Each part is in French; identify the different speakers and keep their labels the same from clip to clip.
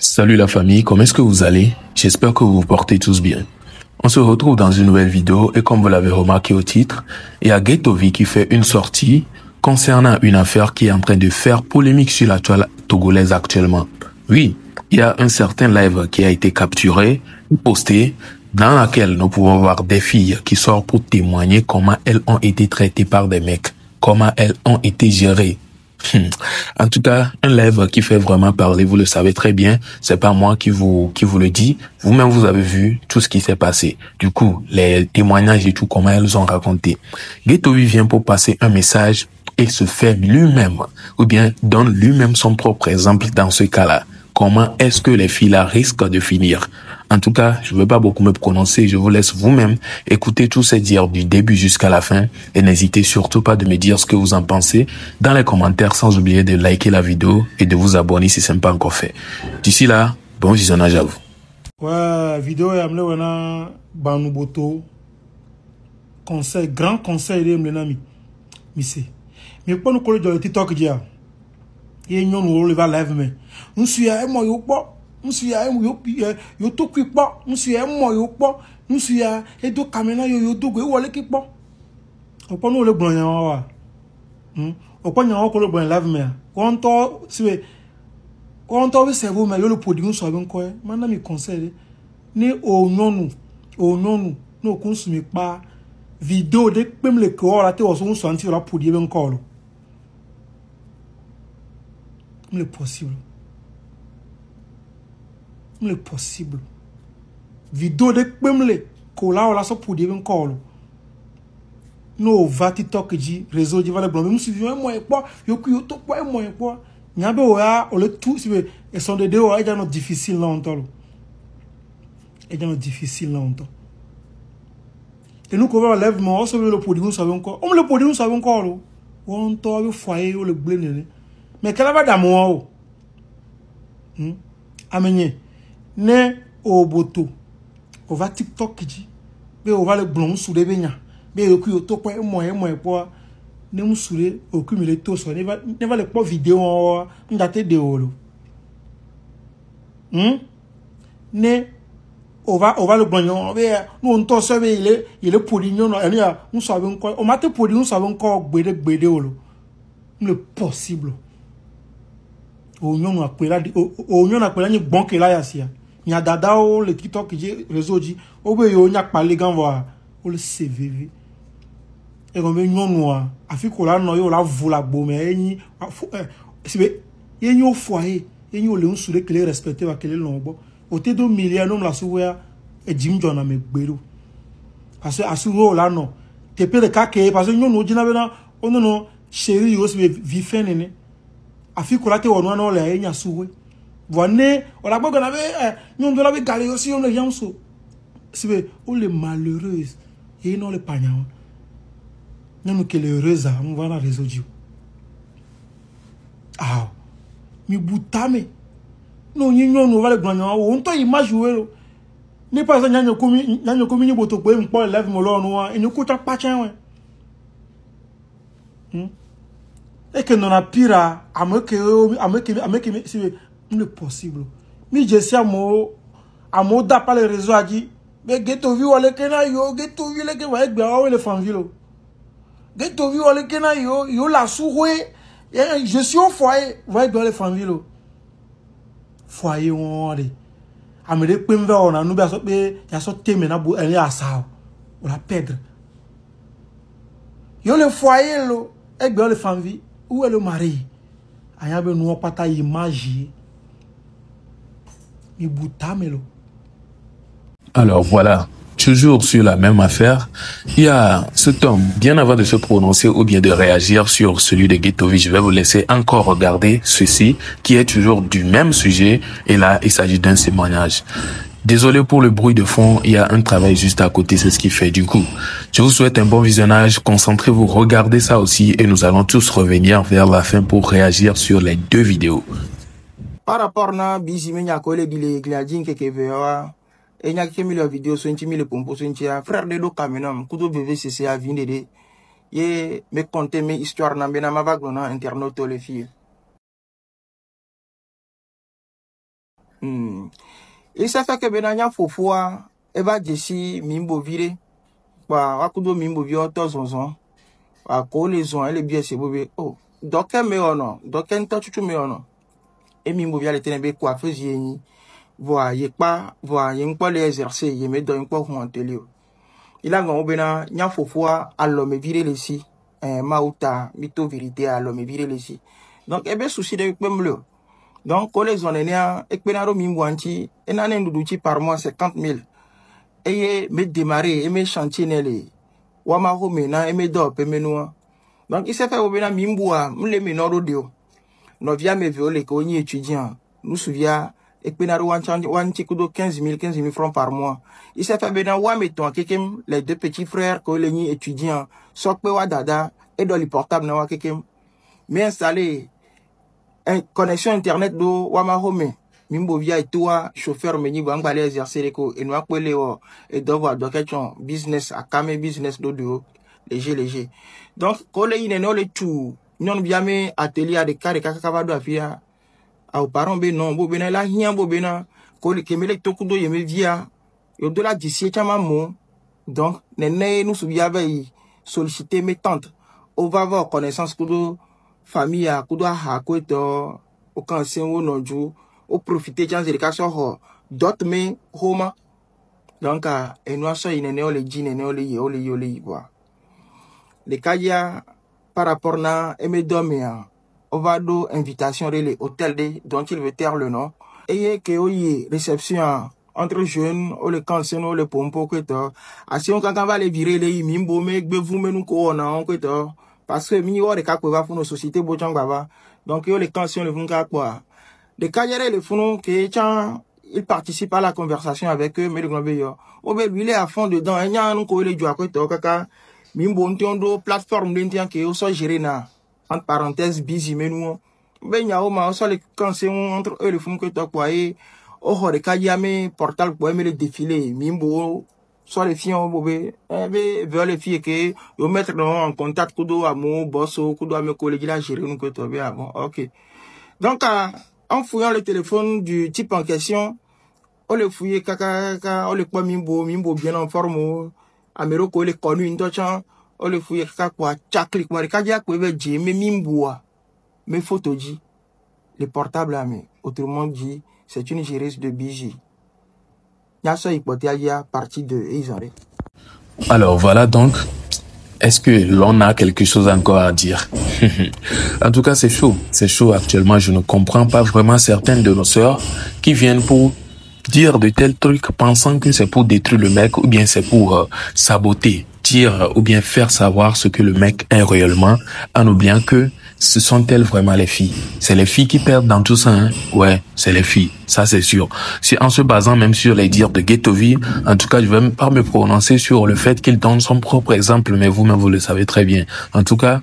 Speaker 1: Salut la famille, comment est-ce que vous allez? J'espère que vous vous portez tous bien. On se retrouve dans une nouvelle vidéo et comme vous l'avez remarqué au titre, il y a Ghetto-V qui fait une sortie concernant une affaire qui est en train de faire polémique sur la toile togolaise actuellement. Oui, il y a un certain live qui a été capturé, posté, dans laquelle nous pouvons voir des filles qui sortent pour témoigner comment elles ont été traitées par des mecs, comment elles ont été gérées. En tout cas, un live qui fait vraiment parler, vous le savez très bien, c'est pas moi qui vous le dis, vous-même vous avez vu tout ce qui s'est passé. Du coup, les témoignages et tout, comment elles ont raconté. Ghetto-V vient pour passer un message et se fait lui-même, ou bien donne lui-même son propre exemple dans ce cas-là. Comment est-ce que les filles-là risquent de finir? En tout cas, je ne veux pas beaucoup me prononcer, je vous laisse vous-même écouter tous ces dires du début jusqu'à la fin et n'hésitez surtout pas de me dire ce que vous en pensez dans les commentaires sans oublier de liker la vidéo et de vous abonner si ce n'est pas encore fait. D'ici là, bon visionnage à vous.
Speaker 2: Ouais, vidéo est amenée à Banuboto. Conseil, grand conseil de Mlenami. Mais pas nous coller dans le TikTok dia. Et nous nous le va live mais. Nous suis à moi yo pas. Nous suis à yo to qui pas. Nous suis à moi yo pas. Nous suis à et do caméra yo do go wale ki pas. On pas nous le blanc wa. On pas nous le blanc live mais. Quand on se vous mais yo le produit nous soit bien quoi. Maintenant mi conseil ni o non nous consomme pas vidéo de même le corps là te on senti la produit bien encore. Le possible. Le possible. Vidéo de même le cola on la so produit bien encore. No va TikTok dit réseau dit va le blanc même si moi pas yo to pas moi pas nyabe oya o le tout si et sont de deux est déjà difficile là on et déjà difficile là on et nous qu'on va lève moi on se le produit nous savons encore on le produit nous savons encore on to le foyer le blé mais quelle va d'amour amener ne au boto on va TikTok dit mais on va le blanc sous les beignets mais yo to pas moi pas ne mu sure au cumuler tout ça ne va le pas vidéo on date de olo ne on va le blanc nous on to ça il est produit non nous savons quoi on m'a te produit nous savons quoi gbede olo le possible o nyon apela o nyon apela ni bon que là yasia nya dada o le TikTok réseau dit o be yo nya pa le gan voir o le CVV et comme nyon noir afiko la no yo la voula bo mais ni sibe yen yo foyer yen yo le un sur que les respecter va que les lombo o te do milliard nom la souwa e jim jona me gbero parce que asuro la no te pe de ka ke parce que nyon no jina be na o no chéri yo sibe vi fin nene afiko la te wonu na le yen asuwe voine o la gbo na be nyon do la be galé aussi on le yanso sibe o le malheureuse et non le pagnan nous que les heureuses on va la résoudre ah mi boutame non nyon no va le gagnon on to image jouer ni pas ça nyanyo komi ni boto pe npo live mo lo no e ni ko ta pa chen et que non a pira ameke c'est le possible mi je sais amo da pas le réseau a dit mais Ghetto-V wale kena yo Ghetto-V le ke va egbe wa le fanville Ghetto-V wale kena yo la souroué je suis au foyer va egbe le fanville foyer on de amede pemve on a nous ba so pe ya so teme na bo en asa o la perdre yo le foyer lo egbe le fanville où est le mari aya be nou pata image mi boutamelo.
Speaker 1: Alors voilà, toujours sur la même affaire, il y a cet homme, bien avant de se prononcer ou bien de réagir sur celui de Ghetto-V, je vais vous laisser encore regarder ceci, qui est toujours du même sujet, et là, il s'agit d'un témoignage. Désolé pour le bruit de fond, il y a un travail juste à côté, c'est ce qui fait du coup. Je vous souhaite un bon visionnage, concentrez-vous, regardez ça aussi, et nous allons tous revenir vers la fin pour réagir sur les deux vidéos.
Speaker 3: Par rapport à Bizime Nyakole Gladin Kekevewa, et Nyak la vidéo, 20 000 pompos, frère de l'eau camion, coup de BVCC à Vindede, et me compter mes histoires n'a bien ma vague internaute les filles. Il s'est fait que Benanya Fofoa, Eva Jessi, Mimbo Vire, Wakudo Mimbo Vioto Zonzon, à Colison, elle est bien, c'est beau. Oh, d'aucun méono, d'aucun touch to méono. Et Mimbo Via les ténèbres coiffeuse yéni, voyez pas les exercer, y met dans un coin en télé. Il a gagné Bena, Nya Fofoa, à l'homme viré les si, Mauta, Mito vérité, à l'homme viré les si. Donc, eh bien, souci de même. Donc, quand les onnéens, et que nous mimouanti, et n'en est par mois 50 000. Et me démarrer, et me chantier n'elle. Wama homena, et me dop, et me noa. Donc, il s'est fait au bena mimboua, m'le menoro dio. Nous via me violé, qu'on y étudiant. Nous souvient, et que nous wanti kudo 15 000 francs par mois. Il s'est fait bena wa meton, kekem, les deux petits frères, qu'on les étudiants, sok pe wa dada, et dans les portables, na wa kekem. Mais installé, connexion internet do wama home mimbo via et toi chauffeur meni go ngbalé exercer leko et noa kwele o et devoir do question business a kame business do léger donc kole ine no le tout non via me atelier de carré kaka do afia au parent be non bo bena la hien bo bena kole kemele tokudo yeme via yo de la d'ici chama mo donc nene nous souvia veille solliciter mes tantes on va avoir connaissance kudo famille a kudo ha ko to o kan sen wo noju o profiter chance de ka so ho dot me homa donc eno so inene o le jine ne o le yi quoi le kaya par rapport na emedomia on va do invitation rele hôtel de dont il veut taire le nom et que o yi réception entre jeunes o le kansen o le pompo ko to asi on kan va le virer le mimbo me gbe vous me nu ko na on ko to parce que mi ore ka kwa funu société bojanga ba donc yo les tensions le funka quoi les kayere le funu que chan il participe à la conversation avec eux mais le grand yo o be lui il est à fond dedans et nya nu ko le jwa ko to kaka mimbo ntondo plateforme l'intien que yo so gérer na entre parenthèses busy menu be nya o ma so les tensions entre eux le funu ko to quoi et o hore kayame portal pour aimer le défilé mimbo soit les filles veulent les filles que yo mettre en contact kudo amo bosso kudo ame collègue là gérer nous que toi bien bon OK donc en fouillant le téléphone du type en question on le fouille kaka on le quoi mimbo bien en forme amero ko le connu une touchant on le fouille kaka quoi chaklik moi kadia ko be ji me mimbo mes photos dit le portable ami autrement dit c'est une géreuse de bijoux.
Speaker 1: Alors voilà donc, est-ce que l'on a quelque chose encore à dire? En tout cas, c'est chaud actuellement. Je ne comprends pas vraiment certaines de nos sœurs qui viennent pour dire de tels trucs pensant que c'est pour détruire le mec ou bien c'est pour saboter, dire ou bien faire savoir ce que le mec est réellement en oubliant que ce sont elles vraiment les filles. C'est les filles qui perdent dans tout ça, hein? Ouais, c'est les filles. Ça, c'est sûr. C'est en se basant même sur les dires de Ghetto-V. En tout cas, je vais même pas me prononcer sur le fait qu'il donne son propre exemple, mais vous-même, vous le savez très bien. En tout cas,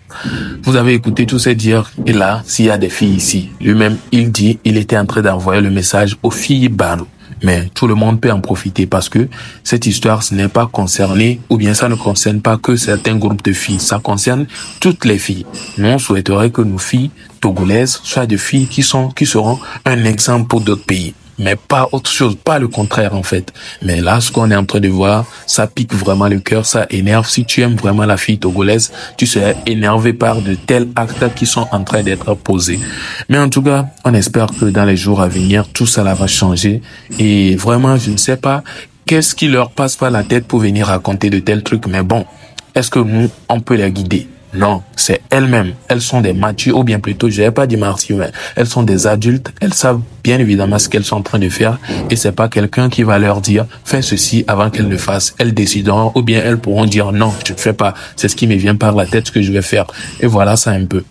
Speaker 1: vous avez écouté tous ces dires. Et là, s'il y a des filles ici, lui-même, il dit, il était en train d'envoyer le message aux filles Bano. Mais tout le monde peut en profiter parce que cette histoire, ce n'est pas concerné, ou bien ça ne concerne pas que certains groupes de filles. Ça concerne toutes les filles. Nous, on souhaiterait que nos filles togolaises soient des filles qui seront un exemple pour d'autres pays. Mais pas autre chose, pas le contraire en fait. Mais là, ce qu'on est en train de voir, ça pique vraiment le cœur, ça énerve. Si tu aimes vraiment la fille togolaise, tu serais énervé par de tels actes qui sont en train d'être posés. Mais en tout cas, on espère que dans les jours à venir, tout cela va changer. Et vraiment, je ne sais pas qu'est-ce qui leur passe par la tête pour venir raconter de tels trucs. Mais bon, est-ce que nous, on peut les guider? Non, c'est elles-mêmes. Elles sont des matures, ou bien plutôt, je n'ai pas dit martyrs, mais elles sont des adultes. Elles savent bien évidemment ce qu'elles sont en train de faire. Et c'est pas quelqu'un qui va leur dire, fais ceci avant qu'elles le fassent. Elles décideront, ou bien elles pourront dire, non, je ne fais pas. C'est ce qui me vient par la tête, ce que je vais faire. Et voilà ça un peu.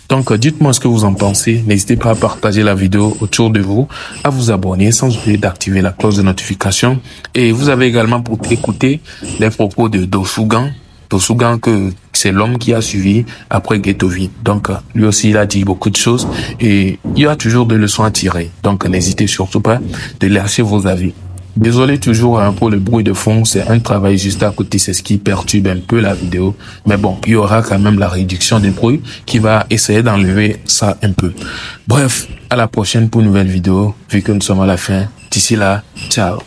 Speaker 1: Donc, dites-moi ce que vous en pensez. N'hésitez pas à partager la vidéo autour de vous, à vous abonner sans oublier d'activer la cloche de notification. Et vous avez également pour écouter les propos de Dosugan, que c'est l'homme qui a suivi après Ghetto-V. Donc, lui aussi, il a dit beaucoup de choses et il y a toujours des leçons à tirer. Donc, n'hésitez surtout pas de lâcher vos avis. Désolé toujours pour le bruit de fond, c'est un travail juste à côté, c'est ce qui perturbe un peu la vidéo. Mais bon, il y aura quand même la réduction des bruits qui va essayer d'enlever ça un peu. Bref, à la prochaine pour une nouvelle vidéo, vu que nous sommes à la fin. D'ici là, ciao.